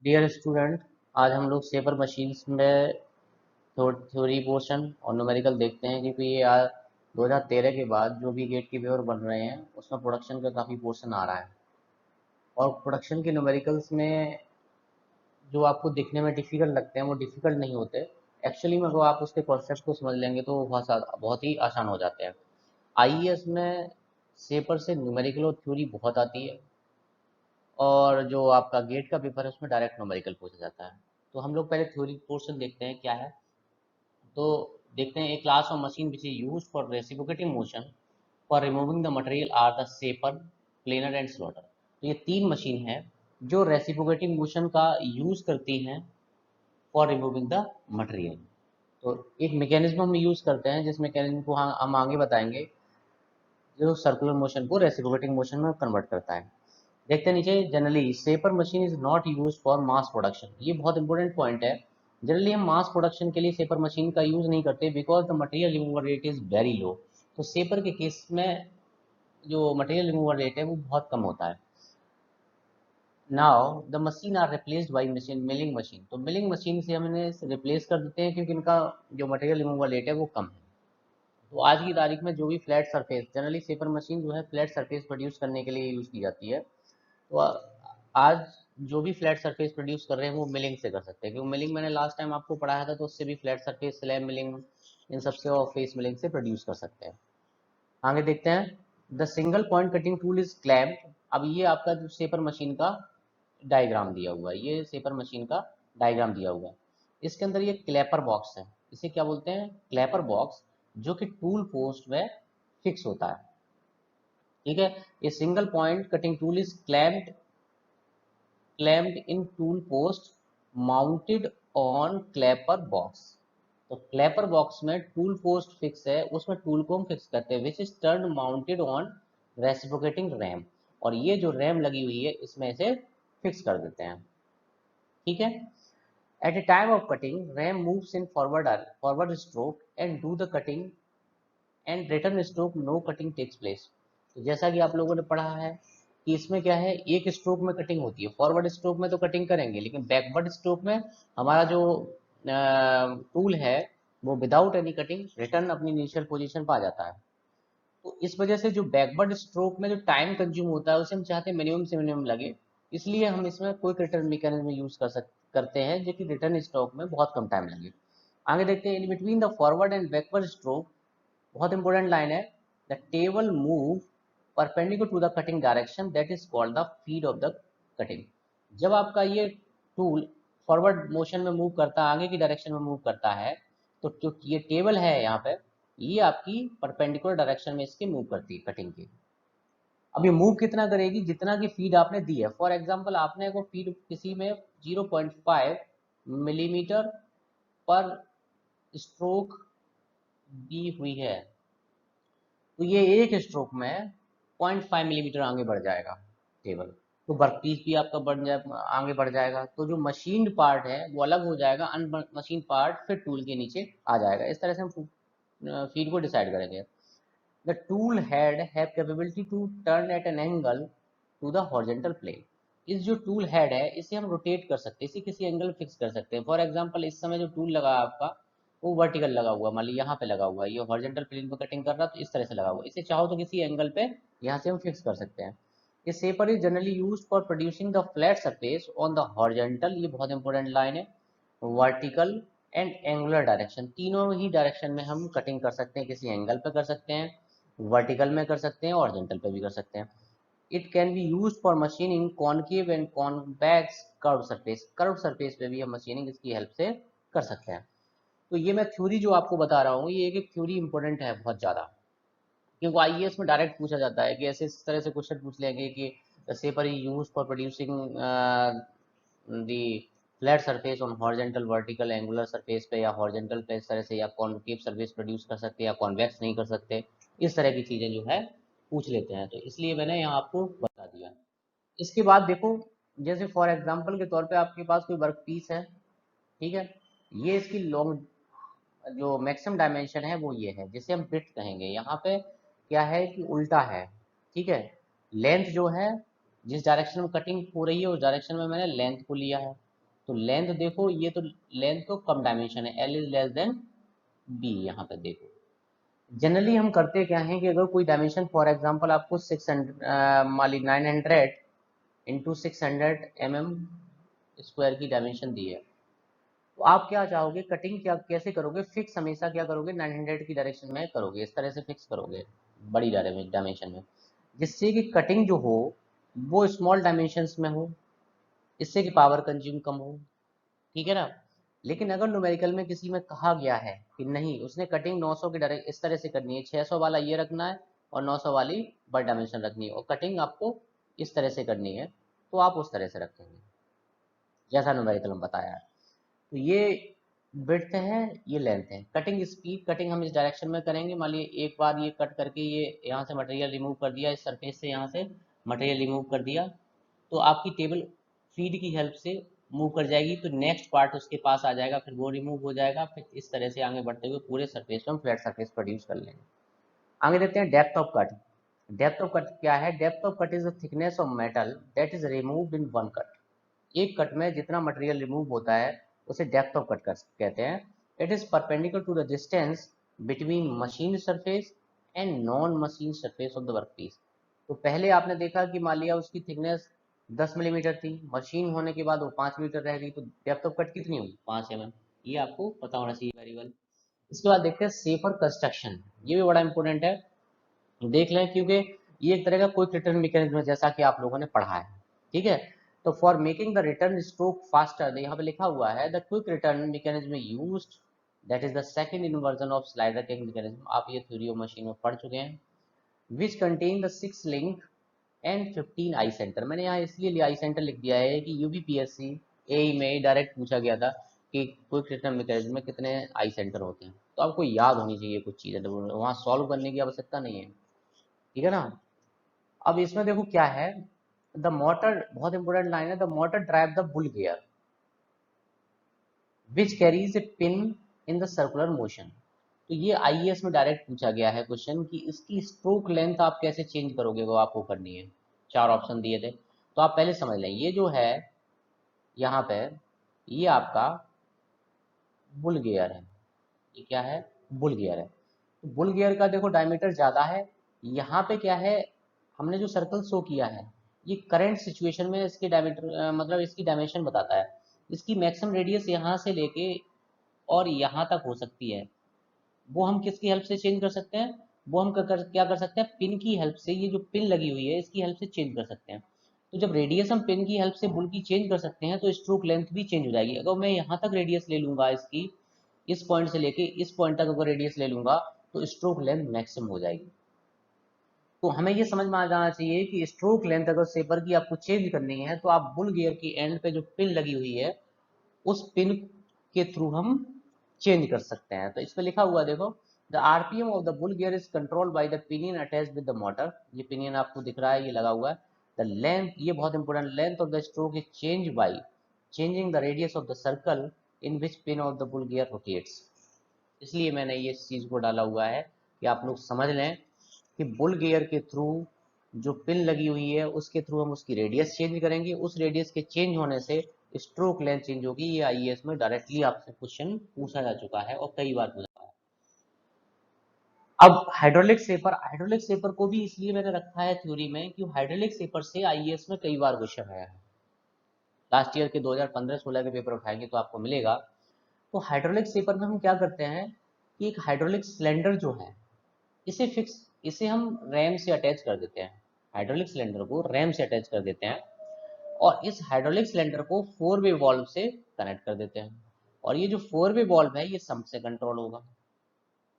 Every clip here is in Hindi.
डियर स्टूडेंट, आज हम लोग सेपर मशीन्स में थ्योरी पोर्शन और न्यूमेरिकल देखते हैं, क्योंकि ये 2013 के बाद जो भी गेट के पेपर बन रहे हैं उसमें प्रोडक्शन का काफ़ी पोर्शन आ रहा है। और प्रोडक्शन के न्यूमेरिकल्स में जो आपको दिखने में डिफ़िकल्ट लगते हैं वो डिफ़िकल्ट नहीं होते। एक्चुअली में अगर आप उसके कॉन्सेप्ट को समझ लेंगे तो वो बहुत ही आसान हो जाते हैं। आईईएस में सेपर से न्यूमेरिकल और थ्योरी बहुत आती है, और जो आपका गेट का पेपर है उसमें डायरेक्ट न्यूमेरिकल पूछा जाता है। तो हम लोग पहले थ्योरी पोर्शन देखते हैं क्या है। तो देखते हैं, a class of machine which is use for reciprocating motion for removing the material are the shaper, planer and slotter. तो ये तीन मशीन है जो रेसिप्रोकेटिंग मोशन का यूज करती हैं फॉर रिमूविंग द मटेरियल। तो एक मैकेनिज्म हम यूज करते हैं जिस मैकेनिज्म को हम आगे बताएंगे, जो सर्कुलर मोशन को रेसिप्रोकेटिंग मोशन में कन्वर्ट करता है। देखते हैं नीचे, generally shaper machine is not use for mass production. ये बहुत इंपॉर्टेंट पॉइंट है। जनरली हम मास प्रोडक्शन के लिए सेपर मशीन का यूज नहीं करते, because the material removal rate is very low. तो सेपर के केस में जो मटेरियल रिमूवल रेट है वो बहुत कम होता है। Now the machine are replaced by machine milling machine. तो मिलिंग मशीन से हम इन्हें रिप्लेस कर देते हैं, क्योंकि इनका जो मटेरियल रिमूवल रेट है वो कम है। तो आज की तारीख में जो भी flat surface, generally shaper machine जो है फ्लैट सरफेस प्रोड्यूस करने के लिए यूज की जाती है। तो आज जो भी फ्लैट सरफेस प्रोड्यूस कर रहे हैं वो मिलिंग से कर सकते हैं, क्योंकि मिलिंग मैंने लास्ट टाइम आपको पढ़ाया था, तो उससे भी फ्लैट सरफेस, स्लैब मिलिंग, इन सबसे और फेस मिलिंग से प्रोड्यूस कर सकते हैं। आगे देखते हैं, the single point cutting tool is clamp. अब ये आपका जो सेपर मशीन का डायग्राम दिया हुआ है, ये सेपर मशीन का डायग्राम दिया हुआ है। इसके अंदर ये क्लैपर बॉक्स है, इसे क्या बोलते हैं, क्लैपर बॉक्स, जो कि टूल पोस्ट में फिक्स होता है। ठीक है, ये single point cutting tool is clamped in tool post mounted on clapper box। तो क्लैपर बॉक्स में टूल पोस्ट फिक्स है, उसमें टूल को हम फिक्स करते हैं, which is turn mounted on reciprocating RAM. और ये जो रैम लगी हुई है इसमें से फिक्स कर देते हैं। ठीक है, at a time of cutting ram moves in forward stroke and do the cutting, and return stroke no cutting takes place. तो जैसा कि आप लोगों ने पढ़ा है कि इसमें क्या है, एक स्ट्रोक में कटिंग होती है। फॉरवर्ड स्ट्रोक में तो कटिंग करेंगे, लेकिन बैकवर्ड स्ट्रोक में हमारा जो टूल है वो विदाउट एनी कटिंग रिटर्न अपनी इनिशियल पोजीशन पा जाता है। तो इस वजह से जो बैकवर्ड स्ट्रोक में जो टाइम कंज्यूम होता है उसे हम चाहते हैं मिनिमम से मिनिमम लगे, इसलिए हम इसमें क्विक रिटर्न मैकेनिज्म यूज करते हैं, जो कि रिटर्न स्ट्रोक में बहुत कम टाइम लगे। आगे देखते हैं, in between the forward and backward stroke, बहुत इंपॉर्टेंट लाइन है, the table move perpendicular to the cutting direction, that is called the feed of the cutting. जब आपका ये टूल फॉरवर्ड मोशन में मूव करता है, आगे की डायरेक्शन में मूव करता है, तो जो ये टेबल है यहाँ पे, ये आपकी परपेंडिकुलर डायरेक्शन में इसके मूव करती है कटिंग की। अब ये मूव कितना करेगी, जितना की फीड आपने दी है। फॉर एग्जाम्पल आपने को फीड किसी में 0.5 मिलीमीटर पर स्ट्रोक दी हुई है, तो ये एक स्ट्रोक में 0.5 मिलीमीटर आगे बढ़ जाएगा टेबल। तो वर्कपीस भी आपका आगे बढ़ जाएगा। तो जो मशीन पार्ट है वो अलग हो जाएगा, अनमशीन पार्ट फिर टूल के नीचे आ जाएगा। इस तरह से हम फीड को डिसाइड करेंगे। The tool head have capability to turn at an angle to the horizontal plane. इस जो टूल हेड है इसे हम रोटेट कर सकते हैं, इसे किसी एंगल फिक्स कर सकते हैं। फॉर एग्जांपल इस समय जो टूल लगा है आपका वो वर्टिकल लगा हुआ, मान लीजिए यहाँ पे लगा हुआ है, ये हॉरिजॉन्टल प्लेन पे कटिंग कर रहा है, तो इस तरह से लगा हुआ है। इसे चाहो तो किसी एंगल पे यहाँ से हम फिक्स कर सकते हैं। ये shaper is generally use for producing the flat surface on the horizontal, ये बहुत इंपॉर्टेंट लाइन है, वर्टिकल एंड एंगुलर डायरेक्शन, तीनों ही डायरेक्शन में हम कटिंग कर सकते हैं। किसी एंगल पे कर सकते हैं, वर्टिकल में कर सकते हैं, हॉरिजॉन्टल पे भी कर सकते हैं। It can be use for machining concave and convex curve surface, curve surface पे भी हम मशीनिंग इसकी हेल्प से कर सकते हैं। तो ये मैं थ्योरी जो आपको बता रहा हूँ, ये एक थ्योरी इंपॉर्टेंट है बहुत ज़्यादा, क्योंकि आईएएस में डायरेक्ट पूछा जाता है कि ऐसे इस तरह से क्वेश्चन पूछ लेंगे कि shaper is use for producing the flat surface on horizontal, vertical, angular surface पे, या हॉरिजॉन्टल पे इस तरह से, या कॉन्केव सरफेस प्रोड्यूस कर सकते हैं, या कॉन्वेक्स नहीं कर सकते। इस तरह की चीज़ें जो है पूछ लेते हैं, तो इसलिए मैंने यहाँ आपको बता दिया। इसके बाद देखो, जैसे फॉर एग्जांपल के तौर पे आपके पास कोई वर्क पीस है, ठीक है, ये इसकी लॉन्ग जो मैक्सिमम डायमेंशन है वो ये है, जिसे हम ब्रिथ कहेंगे। यहाँ पे क्या है कि उल्टा है, ठीक है, लेंथ जो है, जिस डायरेक्शन में कटिंग हो रही है उस डायरेक्शन में मैंने लेंथ को लिया है। तो लेंथ देखो, ये तो लेंथ तो कम डायमेंशन है, L is less than B. यहाँ पे देखो जनरली हम करते क्या है कि अगर कोई डायमेंशन फॉर एग्जांपल आपको 600 मान ली 900 इंटू 600 mm स्क्वायर की डायमेंशन दी है, तो आप क्या चाहोगे, कटिंग क्या कैसे करोगे, फिक्स हमेशा क्या करोगे 900 की डायरेक्शन में करोगे, इस तरह से फिक्स करोगे बड़ी डायमेंशन में, जिससे कि कटिंग जो हो वो स्मॉल डायमेंशंस में हो, इससे कि पावर कंज्यूम कम हो, ठीक है ना। लेकिन अगर न्यूमेरिकल में किसी में कहा गया है कि नहीं, उसने कटिंग 900 की डायरेक्ट इस तरह से करनी है, 600 वाला ये रखना है और 900 वाली बड़ी डायमेंशन रखनी है, और कटिंग आपको इस तरह से करनी है, तो आप उस तरह से रखेंगे जैसा न्यूमेरिकल में बताया है। तो ये विड्थ है, ये लेंथ है। कटिंग स्पीड, कटिंग हम इस डायरेक्शन में करेंगे, मान लीजिए एक बार ये कट करके ये यहाँ से मटेरियल रिमूव कर दिया, इस सरफेस से यहाँ से मटेरियल रिमूव कर दिया, तो आपकी टेबल फीड की हेल्प से मूव कर जाएगी, तो नेक्स्ट पार्ट उसके पास आ जाएगा, फिर वो रिमूव हो जाएगा, फिर इस तरह से आगे बढ़ते हुए पूरे सरफेस को हम फ्लैट सरफेस प्रोड्यूस कर लेंगे। आगे देखते हैं depth of cut. Depth of cut क्या है, depth of cut is the thickness of metal that is removed in one cut. एक कट में जितना मटेरियल रिमूव होता है उसे डेप्थ ऑफ कट कहते हैं। It is perpendicular to the distance between machine surface and non machine surface of the workpiece. तो पहले आपने देखा कि मान लिया उसकी थिकनेस 10 मिलीमीटर थी, मशीन होने के बाद वो 5 मीटर रह गई, तो डेप्थ ऑफ कट कितनी हुई, 5 mm। ये आपको पता होना चाहिए वेरी वेल। इसके बाद देखते हैं सेफर कंस्ट्रक्शन, ये भी बड़ा इंपॉर्टेंट है, देख लें, क्योंकि ये एक तरह का क्विक रिटर्न मैकेनिज्म है जैसा कि आप लोगों ने पढ़ा है, ठीक है। तो for making the return stroke faster, यहाँ पे लिखा हुआ है the quick return mechanism used, that is the second inversion of slider kick mechanism. आप ये थ्योरी ऑफ मशीन में पढ़ चुके हैं। Which contain the 6 link and 15 I centre. मैंने यहाँ इसलिए लिया आई सेंटर लिख दिया है कि यूपीपीएससी ए में डायरेक्ट पूछा गया था कि क्विक रिटर्न मैकेनिज्म में कितने आई सेंटर होते हैं, तो आपको याद होनी चाहिए कुछ चीज़ें, वहाँ सॉल्व करने की आवश्यकता नहीं है, ठीक है ना। अब इसमें देखो क्या है, द मोटर, बहुत इंपॉर्टेंट लाइन है, the motor drive the bull gear which carries A pin in the circular motion. तो ये आईएएस में डायरेक्ट पूछा गया है क्वेश्चन कि इसकी स्ट्रोक लेंथ आप कैसे चेंज करोगे, वो आपको करनी है। 4 ऑप्शन दिए थे, तो आप पहले समझ लें, ये जो है यहाँ पे ये आपका बुल गियर है, ये क्या है, बुल गियर है। तो बुल गियर का देखो डायमीटर ज़्यादा है, यहाँ पे क्या है, हमने जो सर्कल शो किया है ये करंट सिचुएशन में इसके डायमीटर मतलब इसकी डायमेंशन बताता है। इसकी मैक्सिमम रेडियस यहाँ से लेके और यहाँ तक हो सकती है, वो हम किसकी हेल्प से चेंज कर सकते हैं, वो हम क्या कर सकते हैं, पिन की हेल्प से, ये जो पिन लगी हुई है इसकी हेल्प से चेंज कर सकते हैं। तो जब रेडियस हम पिन की हेल्प से बुल की चेंज कर सकते हैं तो स्ट्रोक लेंथ भी चेंज हो जाएगी। अगर मैं यहाँ तक रेडियस ले लूंगा इसकी, इस पॉइंट से लेके इस पॉइंट तक अगर रेडियस ले लूंगा तो स्ट्रोक लेंथ मैक्सिमम हो जाएगी। तो हमें ये समझ में आ जाना चाहिए कि स्ट्रोक लेंथ अगर सेपर की आपको चेंज करनी है तो आप बुल गियर की एंड पे जो पिन लगी हुई है उस पिन के थ्रू हम चेंज कर सकते हैं। तो इस पे लिखा हुआ देखो, the RPM of the bull gear is controlled by the pinion attached with the motor. ये पिनियन आपको दिख रहा है, ये लगा हुआ है। द लेंथ, ये बहुत important, length of the stroke is change by changing the radius of the circle in which pin of the bull gear rotates. इसलिए मैंने ये इस चीज को डाला हुआ है कि आप लोग समझ लें कि बुल गियर के थ्रू जो पिन लगी हुई है उसके थ्रू हम उसकी रेडियस चेंज करेंगे, उस रेडियस के चेंज होने से स्ट्रोक लेंथ चेंज होगी। ये आईएएस में डायरेक्टली आपसे क्वेश्चन पूछा जा चुका है और कई बार पूछा है। अब हाइड्रोलिक सेपर, हाइड्रोलिक सेपर को भी इसलिए मैंने रखा है थ्योरी में कि हाइड्रोलिक सेपर से आईएएस में कई बार क्वेश्चन आया है। लास्ट ईयर के 2015-16 के पेपर उठाएंगे तो आपको मिलेगा। तो हाइड्रोलिक सेपर में हम क्या करते हैं कि एक हाइड्रोलिक सिलेंडर जो है इसे फिक्स, इसे हम रैम से अटैच कर देते हैं, हाइड्रोलिक सिलेंडर को रैम से अटैच कर देते हैं और इस हाइड्रोलिक सिलेंडर को 4 वे वॉल्व से कनेक्ट कर देते हैं। और ये जो 4 वे वॉल्व है ये सम्प से कंट्रोल होगा,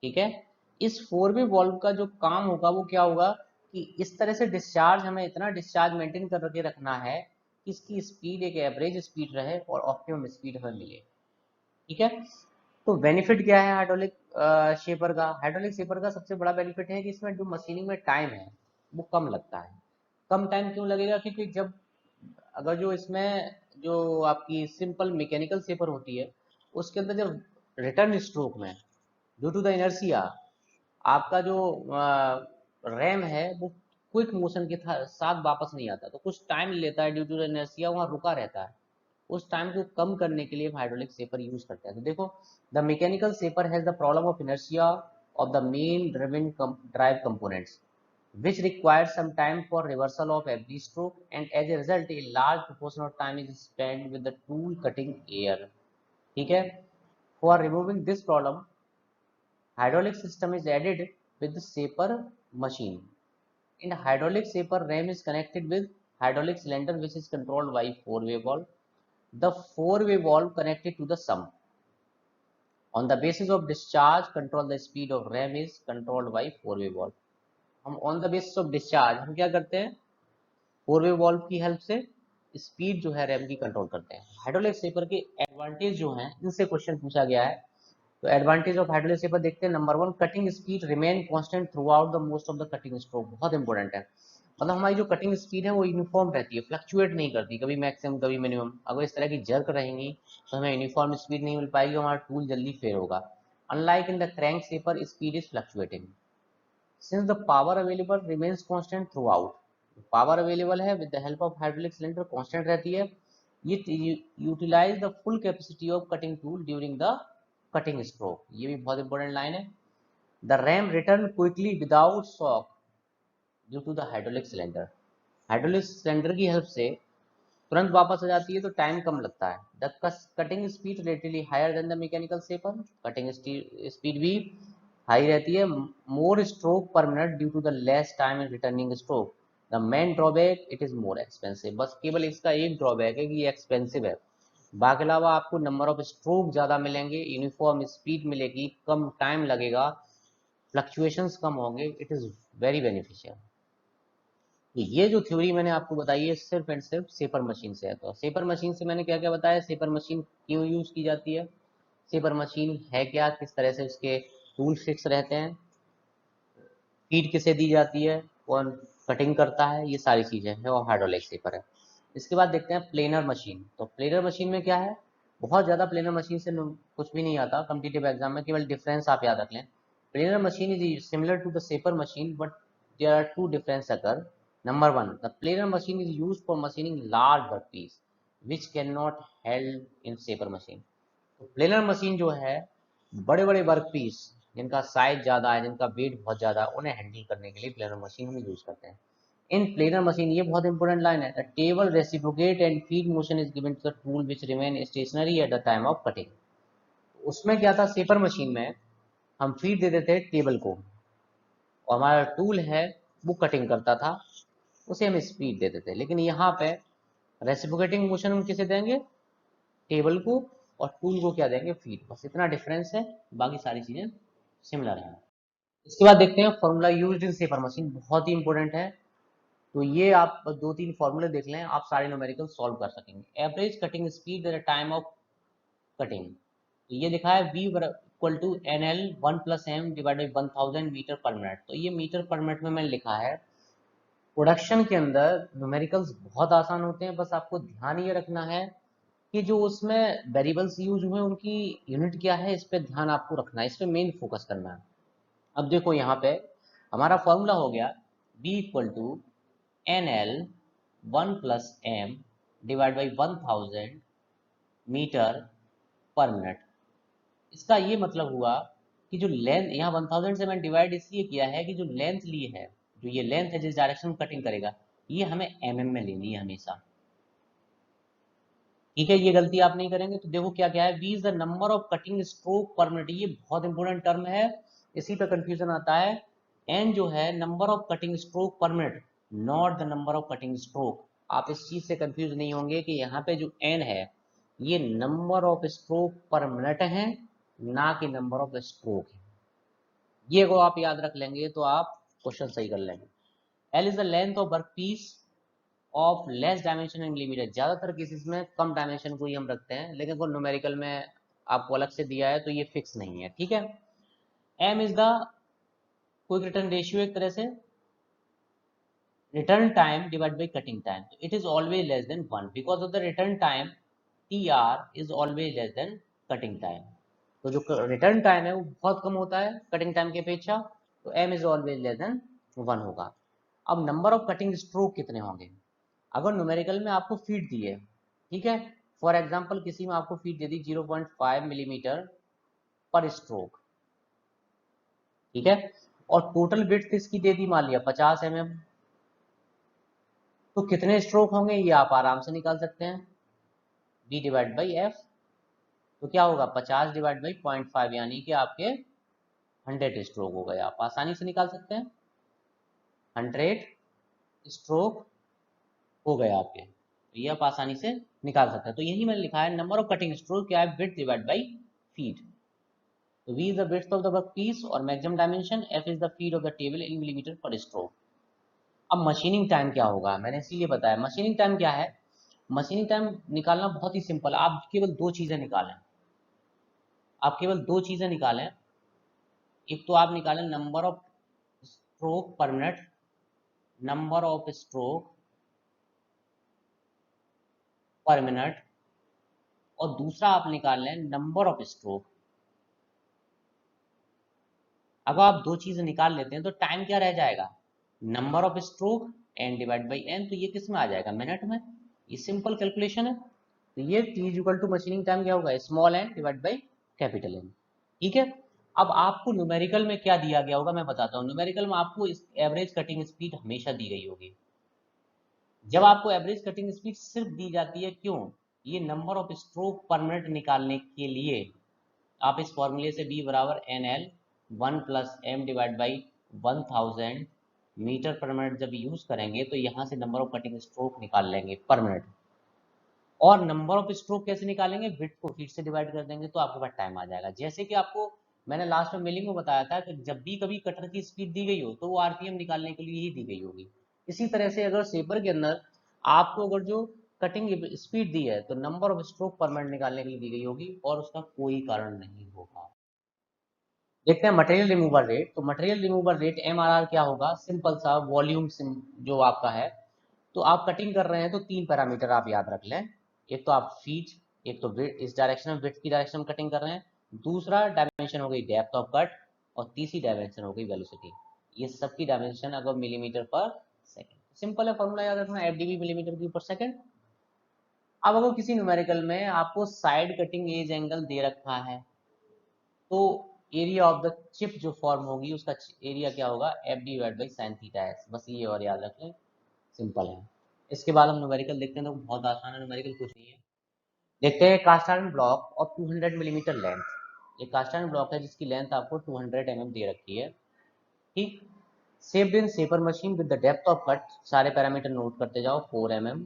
ठीक है। इस 4 वे वॉल्व का जो काम होगा वो क्या होगा कि इस तरह से डिस्चार्ज, हमें इतना डिस्चार्ज मेंटेन करके रखना है कि इसकी स्पीड एक एवरेज स्पीड रहे और ऑप्टिमम स्पीड हमें मिले, ठीक है। तो बेनिफिट क्या है हाइड्रोलिक शेपर का, हाइड्रोलिक शेपर का सबसे बड़ा बेनिफिट है कि इसमें जो मशीनिंग में टाइम है वो कम लगता है। कम टाइम क्यों लगेगा, क्योंकि जब अगर जो इसमें जो आपकी सिंपल मैकेनिकल शेपर होती है उसके अंदर जब रिटर्न स्ट्रोक में ड्यू टू द इनर्शिया आपका जो रैम है वो क्विक मोशन के साथ वापस नहीं आता, तो कुछ टाइम लेता है, ड्यू टू द इनर्शिया वहाँ रुका रहता है। उस टाइम को कम करने के लिए हम हाइड्रोलिक सेपर यूज करते हैं। तो देखो, the mechanical shaper has the problem of inertia of the main drive components which requires some time for reversal of every stroke, and as a result a large proportion of time is spent with the tool cutting air. ठीक है, for removing this problem hydraulic system is added with the saper machine. In hydraulic saper, ram is connected with hydraulic cylinder which is controlled by four-way valve. The four-way valve connected to the sump. On the basis of discharge control, the speed of ram is controlled by four-way valve. हम on the basis of discharge हम क्या करते हैं, फोर वे वॉल्व की हेल्प से स्पीड जो है रैम की कंट्रोल करते हैं। हाइड्रोलिक सेपर के एडवांटेज जो हैं इनसे क्वेश्चन पूछा गया है। तो एडवांटेज ऑफ हाइड्रोलिक सेपर देखते हैं। Number 1, cutting speed remain constant through out the most of the cutting stroke. बहुत इंपॉर्टेंट है, मतलब हमारी जो कटिंग स्पीड है वो यूनिफॉर्म रहती है, फ्लक्चुएट नहीं करती, कभी मैक्सिमम कभी मिनिमम। अगर इस तरह की जर्क रहेंगी तो हमें यूनिफॉर्म स्पीड नहीं मिल पाएगी, हमारा टूल जल्दी फेल होगा। Unlike in the crank shaper speed is fluctuating since the power available remains constant throughout. Power available है with the help of hydraulic cylinder constant रहती है। ये utilise the full capacity of cutting tool during the cutting stroke. ये भी बहुत इंपॉर्टेंट लाइन है। The ram return quickly without shock due to the hydraulic cylinder. Hydraulic cylinder की हेल्प से तुरंत वापस आ जाती है तो टाइम कम लगता है। The cutting speed relatively higher than the mechanical shaper. Cutting speed भी हाई रहती है। More stroke per minute due to the less time in returning stroke. The main drawback it is more expensive. बस केवल इसका एक ड्रॉबैक है कि ये एक्सपेंसिव है, बाकी अलावा आपको नंबर ऑफ स्ट्रोक ज़्यादा मिलेंगे, यूनिफॉर्म स्पीड मिलेगी, कम टाइम लगेगा, फ्लक्चुएशंस कम होंगे। It is very beneficial. तो ये जो थ्योरी मैंने आपको बताई है सिर्फ एंड सिर्फ सेपर मशीन से है। तो सेपर मशीन से मैंने क्या क्या बताया, सेपर मशीन क्यों यूज़ की जाती है, सेपर मशीन है क्या, किस तरह से उसके टूल फिक्स रहते हैं, फीड किसे दी जाती है, कौन कटिंग करता है, ये सारी चीज़ें हैं और हाइड्रोलिक सेपर है। इसके बाद देखते हैं प्लेनर मशीन। तो प्लेनर मशीन में क्या है, बहुत ज़्यादा प्लेनर मशीन से कुछ भी नहीं आता कॉम्पिटिटिव एग्जाम में, केवल डिफरेंस आप याद रख लें। Planer machine is similar to the shaper machine but there are two difference occur. Number 1, the planer machine is used for machining large work piece which can not held in shaper machine. तो प्लेनर मशीन जो है बड़े बड़े वर्क पीस जिनका साइज ज़्यादा है, जिनका वेट बहुत ज़्यादा है, उन्हें हैंडल करने के लिए प्लेनर मशीन हम यूज़ करते हैं। इन प्लेनर मशीन, ये बहुत इंपॉर्टेंट लाइन है, the table reciprocate and feed motion is given to the tool which remain stationary at the time of cutting. उसमें क्या था, सेपर मशीन में हम फीड दे देते टेबल को और हमारा टूल है वो कटिंग करता था, उसे हम स्पीड दे देते। लेकिन यहाँ पे रेसिप्रोकेटिंग मोशन हम किसे देंगे, टेबल को, और टूल को क्या देंगे, फीड। बस इतना डिफरेंस है, बाकी सारी चीजें सिमिलर है। इसके बाद देखते हैं formula used in shaper machine, बहुत ही इंपॉर्टेंट है। तो ये आप 2-3 फॉर्मूले देख लें, आप सारे न्यूमेरिकल सॉल्व कर सकेंगे। Average cutting speed at the time of cutting, तो ये लिखा है v equal to N L 1+m divide by 1000 metre पर मिनट। तो ये मीटर पर मिनट में मैंने लिखा है। प्रोडक्शन के अंदर न्यूमेरिकल्स बहुत आसान होते हैं, बस आपको ध्यान ये रखना है कि जो उसमें वेरिएबल्स यूज हुए उनकी यूनिट क्या है, इस पर ध्यान आपको रखना है, इस पर मेन फोकस करना है। अब देखो यहाँ पे हमारा फॉर्मूला हो गया v equal to N L 1+m divide by 1000 metre पर मिनट। इसका ये मतलब हुआ कि जो लेंथ, यहाँ 1000 से मैंने डिवाइड इसलिए किया है कि जो लेंथ ली है, जो ये लेंथ है जिस डायरेक्शन में कटिंग करेगा, ये हमें mm में लेनी है हमेशा। ठीक है, ये गलती आप नहीं करेंगे। तो देखो क्या क्या है, v is the number of cutting stroke per minute. ये बहुत इंपॉर्टेंट टर्म है, इसी पे कंफ्यूजन आता है। n जो है number of cutting stroke per minute, not the number of cutting stroke. आप इस चीज से कंफ्यूज नहीं होंगे कि यहाँ पे जो n है ये number of stroke per minute है, ना कि नंबर ऑफ स्ट्रोक है। ये को आप याद रख लेंगे तो आप क्वेश्चन सही कर लेंगे। L is the length of work piece of less dimension in limited. ज्यादातर केसेस में कम डायमेंशन को ही हम रखते हैं, लेकिन अगर न्यूमेरिकल में आपको अलग से दिया है तो ये फिक्स नहीं है। ठीक है, m is the quick return ratio, एक तरह से return time divide by cutting time. तो it is always less than 1 because of the return time tr is always less than cutting time. तो जो रिटर्न टाइम है वो बहुत कम होता है कटिंग टाइम की अपेक्षा, तो m is always less than 1 होगा। अब नंबर ऑफ कटिंग स्ट्रोक कितने होंगे, अगर न्यूमेरिकल में आपको फीड दी है, ठीक है, फॉर एग्जाम्पल किसी में आपको फीड दे दी 0.5 मिलीमीटर पर स्ट्रोक, ठीक है, और टोटल विड्थ इसकी दे दी मान लिया 50 mm, तो कितने स्ट्रोक होंगे ये आप आराम से निकाल सकते हैं, b डिवाइड बाई एफ। तो क्या होगा 50 डिवाइड बाई 0.5 यानी कि आपके 100 स्ट्रोक हो गए, आप आसानी से निकाल सकते हैं, 100 स्ट्रोक हो गए आपके, तो ये आप आसानी से निकाल सकते हैं। तो यही मैंने लिखा है नंबर ऑफ कटिंग स्ट्रोक क्या है, विड्थ डिवाइड बाई फीट। तो v is the width of the workpiece और maximum dimension, f is the feet of the table in millimeter per stroke। अब मशीनिंग टाइम क्या होगा, मैंने इसीलिए बताया मशीनिंग टाइम क्या है। मशीनिंग टाइम निकालना बहुत ही सिंपल, आप केवल दो चीजें निकालें, आप केवल दो चीजें निकालें। एक तो आप निकालें number of stroke per minute, number of stroke per minute, और दूसरा आप निकाल लें नंबर ऑफ स्ट्रोक। अगर आप दो चीजें निकाल लेते हैं तो टाइम क्या रह जाएगा, number of stroke N divide by N, तो ये किस में आ जाएगा, मिनट में। ये सिंपल कैलकुलेशन है। तो ये t equal to machining time क्या होगा, small N divide by capital N, ठीक है। अब आपको न्यूमेरिकल में क्या दिया गया होगा मैं बताता हूँ। न्यूमेरिकल में आपको एवरेज कटिंग स्पीड हमेशा दी गई होगी। जब आपको एवरेज कटिंग स्पीड सिर्फ दी जाती है, क्यों, ये number of stroke per minute निकालने के लिए आप इस फॉर्मूले से b बराबर N L 1 plus M divide by 1000 metre पर मिनट जब यूज करेंगे तो यहाँ से नंबर ऑफ कटिंग स्ट्रोक निकाल लेंगे पर मिनट। और नंबर ऑफ स्ट्रोक कैसे निकालेंगे, विड्थ को फीट से डिवाइड कर देंगे तो आपके पास टाइम आ जाएगा। जैसे कि आपको मैंने लास्ट में मिलिंग में बताया था कि जब भी कभी कटर की स्पीड दी गई हो तो वो आरपीएम निकालने के लिए ही दी गई होगी। इसी तरह से अगर सेपर के अंदर आपको अगर जो कटिंग स्पीड दी है तो number of stroke per minute निकालने के लिए दी गई होगी और उसका कोई कारण नहीं होगा। देखते हैं मटेरियल रिमूवल रेट। तो मटेरियल रिमूवल रेट एमआरआर क्या होगा, सिंपल सा वॉल्यूम जो आपका है। तो आप कटिंग कर रहे हैं तो तीन पैरामीटर आप याद रख लें, एक तो आप फीट, एक तो इस डायरेक्शन में विड्थ की डायरेक्शन में कटिंग कर रहे हैं, दूसरा डायमेंशन हो गई डेप्थ ऑफ कट, और तीसरी डायमेंशन हो गई वेलोसिटी। ये सबकी डायमेंशन अगर मिलीमीटर पर सेकेंड, सिंपल है फॉर्मूला याद रखना, एफडीबी मिलीमीटर क्यूब पर सेकेंड। अब अगर किसी न्यूमेरिकल में आपको साइड कटिंग एज एंगल दे रखा है तो एरिया ऑफ द चिप जो फॉर्म होगी उसका एरिया क्या होगा, F D divide by sine theta S, बस ये और याद रख लें, सिंपल है। इसके बाद हम न्यूमेरिकल देखते हैं तो बहुत आसान है, न्यूमेरिकल कुछ नहीं है। देखते हैं कास्ट आयरन ब्लॉक और 200 मिलीमीटर लेंथ। ये कास्ट आयरन ब्लॉक है जिसकी लेंथ आपको 200 mm दे रखी है, ठीक। Saved in shaper machine with the depth of cut, सारे पैरामीटर नोट करते जाओ, 4 mm।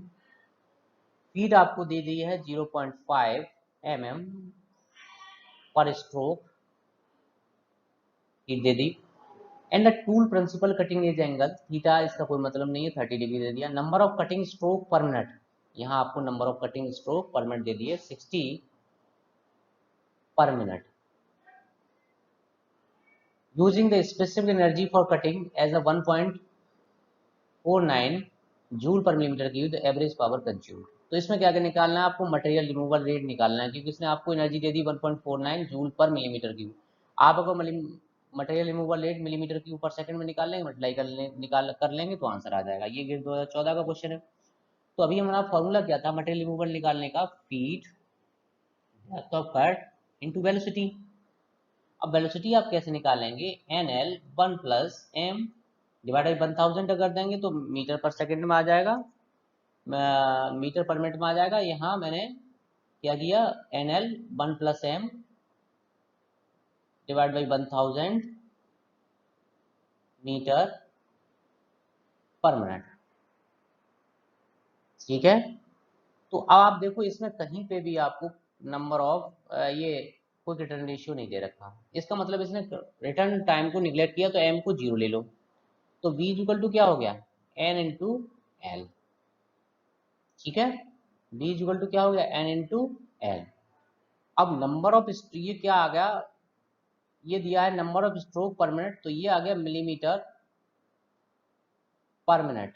फीड आपको दे दी है 0.5 mm पर स्ट्रोक, फीड दे दी। And the tool principal cutting edge angle theta, इसका कोई मतलब नहीं है, 30 डिग्री दे दिया। Number of cutting stroke per minute, यहाँ आपको number of cutting stroke per minute दे दिए 60 per minute. Using the specific energy for cutting as a 1.49 joule per millimetre cube the average power consumed. तो इसमें क्या क्या निकालना है आपको, मटेरियल रिमूवल रेट निकालना है, क्योंकि इसने आपको एनर्जी दे दी 1.49 जूल पर मिलीमीटर क्यूब। आप अगर material removal rate millimetre cube पर सेकंड में निकाल लेंगे, मल्टीप्लाई कर लेंगे तो आंसर आ जाएगा। ये 2014 का क्वेश्चन है। तो अभी हमारा फॉर्मूला क्या था मटेरियल रिमूवल निकालने का, feed depth of cut into velocity. अब वेलोसिटी आप कैसे निकालेंगे, N L 1 plus M divide by 1000 कर देंगे तो मीटर पर सेकंड में आ जाएगा, मीटर पर मिनट में आ जाएगा। यहाँ मैंने क्या किया, N L 1 plus M divide by 1000 metre पर मिनट, ठीक है। तो अब आप देखो इसमें कहीं पे भी आपको नंबर ऑफ ये कोई रिटर्न रेशियो नहीं दे रखा, इसका मतलब इसने रिटर्न टाइम को निगलेक्ट किया, तो एम को जीरो ले लो, तो v इक्वल टू क्या हो गया, एन इंटू एल, ठीक है। v इक्वल टू क्या हो गया, एन इंटू एल। अब नंबर ऑफ, ये क्या आ गया, ये दिया है number of stroke per minute, तो ये आ गया मिलीमीटर पर मिनट,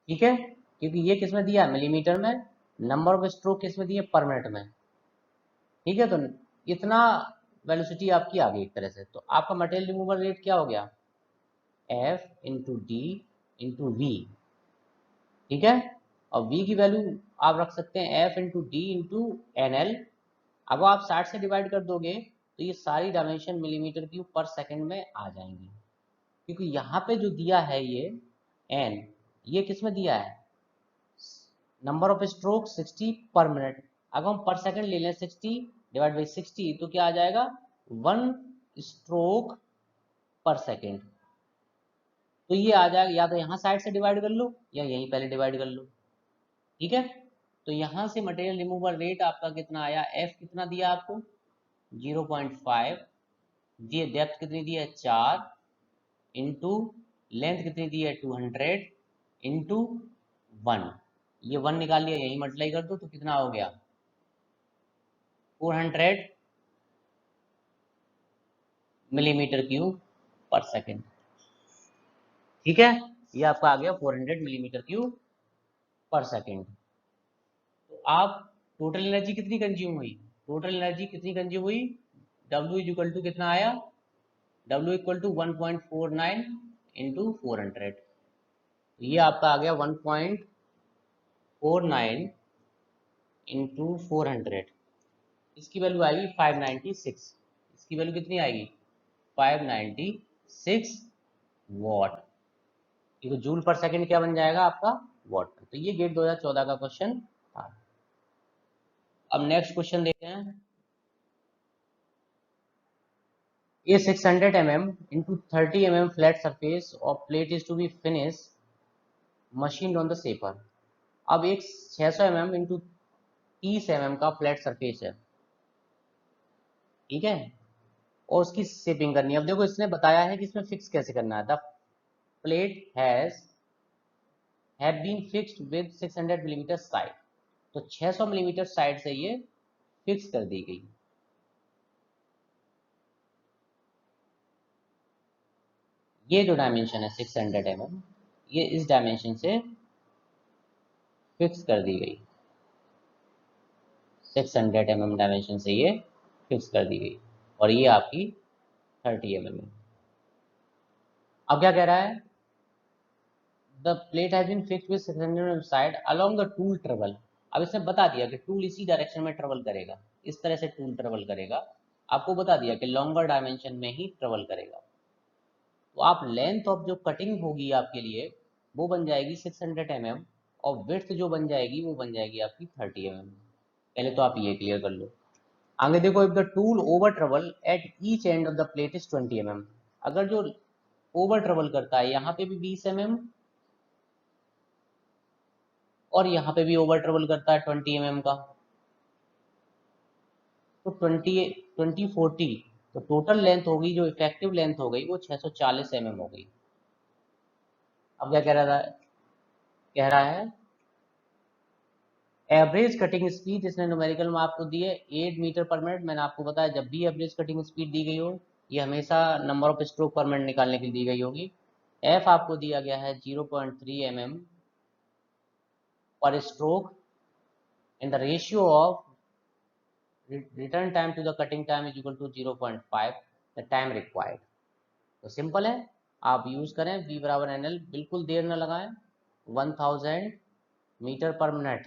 ठीक है, क्योंकि ये किसमें दिया है, मिलीमीटर में, नंबर ऑफ स्ट्रोक किसमें दिए, पर मिनट में, ठीक है। तो इतना वेलोसिटी आपकी आ गई एक तरह से। तो आपका मटेरियल रिमूवल रेट क्या हो गया, F into D into V, ठीक है। और v की वैल्यू आप रख सकते हैं f into D into N L. अब आप 60 से डिवाइड कर दोगे तो ये सारी डायमेंशन मिलीमीटर क्यूब पर सेकंड में आ जाएंगी, क्योंकि यहाँ पे जो दिया है ये n, ये किस में दिया है, number of stroke 60 per minute. अगर हम पर सेकंड ले लें 60 डिवाइड बाई 60 तो क्या आ जाएगा, 1 स्ट्रोक पर सेकंड। तो ये आ जाएगा, या तो यहाँ साइड से डिवाइड कर लो या यहीं पहले डिवाइड कर लो, ठीक है। तो यहाँ से मटेरियल रिमूवल रेट आपका कितना आया, एफ कितना दिया आपको 0.5, दिए डेप्थ कितनी दी है 4, इंटू लेंथ कितनी दी है 200, इंटू 1, ये 1 निकाल लिया, यही मल्टीप्लाई कर दो तो कितना हो गया 400 मिलीमीटर क्यूब पर सेकेंड, ठीक है। ये आपका आ गया 400 मिलीमीटर क्यूब पर सेकेंड। तो आप टोटल एनर्जी कितनी कंज्यूम हुई, टोटल एनर्जी कितनी कंज्यूम हुई, W इक्वल टू कितना आया, W इक्वल टू 1.49 इंटू 400, ये आपका आ गया 1.49 इंटू 400, इसकी वैल्यू आएगी 596, इसकी वैल्यू कितनी आएगी 596 वॉट, तो जूल पर सेकंड क्या बन जाएगा आपका वॉट। तो ये गेट 2014 का क्वेश्चन था। अब नेक्स्ट क्वेश्चन देखते हैं, A 600 mm into 30 mm flat surface of plate is to be finished machined on the shaper। अब एक 600 mm into 30 mm का फ्लैट सरफेस है, ठीक है, और उसकी शेपिंग करनी है। अब देखो इसने बताया है कि इसमें फिक्स कैसे करना है, the plate have been fixed with 600 millimetre side, तो 600 मिलीमीटर साइड से ये फिक्स कर दी गई। ये जो डायमेंशन है 600 mm, ये इस डायमेंशन से फिक्स कर दी गई, 600 mm डायमेंशन से ये फिक्स कर दी गई, और ये आपकी 30 mm है। अब क्या कह रहा है, the plate has been fixed with 600 mm side along the tool travel. अब इसने बता दिया कि टूल इसी डायरेक्शन में ट्रेवल करेगा, इस तरह से टूल ट्रेवल करेगा, आपको बता दिया कि लॉन्गर डायमेंशन में ही ट्रेवल करेगा। तो आप लेंथ ऑफ जो कटिंग होगी आपके लिए वो बन जाएगी 600 mm, और विड्थ जो बन जाएगी वो बन जाएगी आपकी 30 mm। पहले तो आप ये क्लियर कर लो। आगे देखो, if the tool over travel at each end of the plate is 20 mm, अगर जो ओवर ट्रेवल करता है यहाँ पे भी 20 mm और यहाँ पे भी ओवर ट्रेवल करता है 20 mm का, तो 20 तो टोटल लेंथ होगी, जो इफेक्टिव लेंथ हो गई वो 640 mm हो गई। अब क्या कह रहा है एवरेज कटिंग स्पीड, इसने न्यूमेरिकल में आपको दिए 8 मीटर पर मिनट। मैंने आपको बताया जब भी एवरेज कटिंग स्पीड दी गई हो ये हमेशा number of stroke per minute निकालने के लिए दी गई होगी। एफ आपको दिया गया है 0.3 mm per stroke, and the ratio of return time to the cutting time is equal to 0.5 the time required. तो सिंपल है, आप यूज करें V बराबर NL, बिल्कुल देर न लगाएं। 1000 मीटर पर मिनट,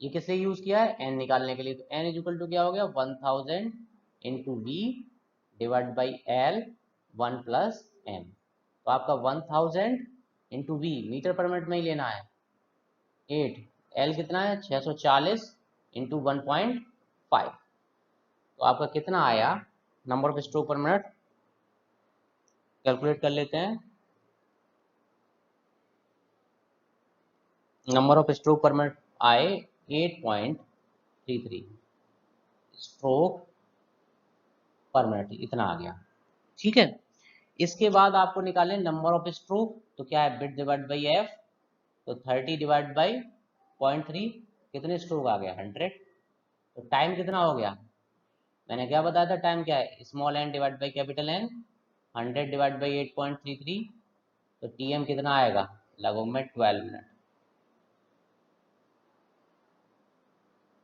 ये किससे यूज किया है, एन निकालने के लिए, तो एन इज इक्वल टू क्या हो गया 1000 into V divide by L 1 plus M. तो आपका 1000 इंटू वी मीटर पर मिनट में ही लेना है 8, एल कितना है 640 इंटू 1.5, तो आपका कितना आया number of stroke per minute, calculate कर लेते हैं। Number of stroke per minute आए 8.33 स्ट्रोक पर मिनट, इतना आ गया, ठीक है। इसके बाद आपको निकालें नंबर ऑफ स्ट्रोक, तो क्या है बिट डिवाइड बाई एफ, तो 30 डिवाइड बाई 0.3, कितने स्ट्रोक आ गया 100। तो टाइम कितना हो गया, मैंने क्या बताया था टाइम क्या है, small N divide by capital N, 100 divide by 8.33, तो टी एम कितना आएगा लगभग में 12 मिनट।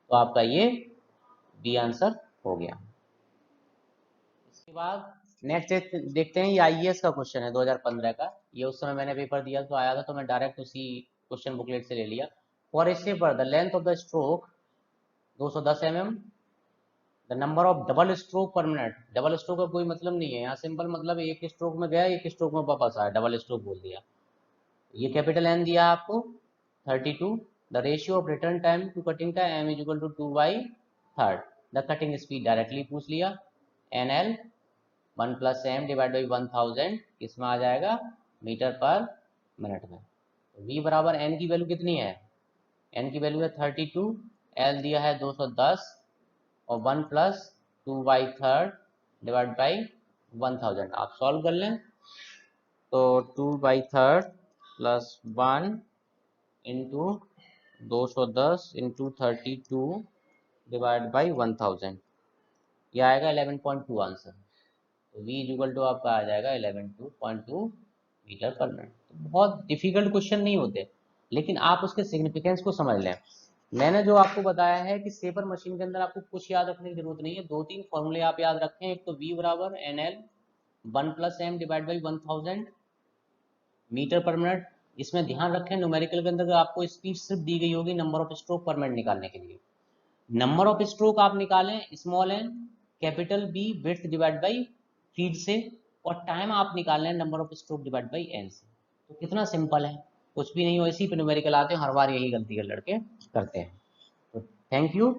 तो आपका ये बी आंसर हो गया। इसके बाद नेक्स्ट देखते हैं, ये आईएएस का क्वेश्चन है 2015 का, ये उस समय मैंने पेपर दिया तो आया था, तो मैं डायरेक्ट उसी क्वेश्चन बुकलेट से ले लिया। For a shaper the length of the stroke 210 mm, the number of double stroke per minute. Double stroke का कोई मतलब नहीं है यहाँ, सिंपल मतलब एक स्ट्रोक में गया एक स्ट्रोक में वापस आया, डबल स्ट्रोक बोल दिया। ये कैपिटल एन दिया आपको 32। The ratio of return time to cutting time M is equal to 2/3। The cutting speed directly पूछ लिया, N L 1 + m divide by 1000 इसमें आ जाएगा मीटर पर मिनट में। v बराबर n की वैल्यू कितनी है, n की वैल्यू है 32, l दिया है 210 और 1 + 2/3 डिवाइड बाई 1000 आप सॉल्व कर लें। तो 2/3 + 1 इंटू 210 इंटू 32 डिवाइड बाई 1000, यह आएगा 11.2 आंसर। तो v इक्वल टू आपका आ जाएगा 11.2 मीटर पर मिनट। तो बहुत डिफिकल्ट क्वेश्चन नहीं होते, लेकिन आप उसके सिग्निफिकेंस को समझ लें। मैंने जो आपको बताया है कि शेपर मशीन के अंदर आपको कुछ याद रखने की जरूरत नहीं है, 2-3 फॉर्मूले आप याद रखें। एक तो v बराबर NL 1 + m divide by 1000 metre पर मिनट। इसमें ध्यान रखें न्यूमेरिकल के अंदर आपको स्पीड सिर्फ दी गई होगी number of stroke per minute निकालने के लिए। नंबर ऑफ स्ट्रोक आप निकालें small n, capital B width divide by feed से, और टाइम आप निकाल लें number of stroke divide by n से। तो कितना सिंपल है, कुछ भी नहीं हो, इसी पे न्यूमेरिकल आते हैं, हर बार यही गलती कर लड़के करते हैं। तो थैंक यू।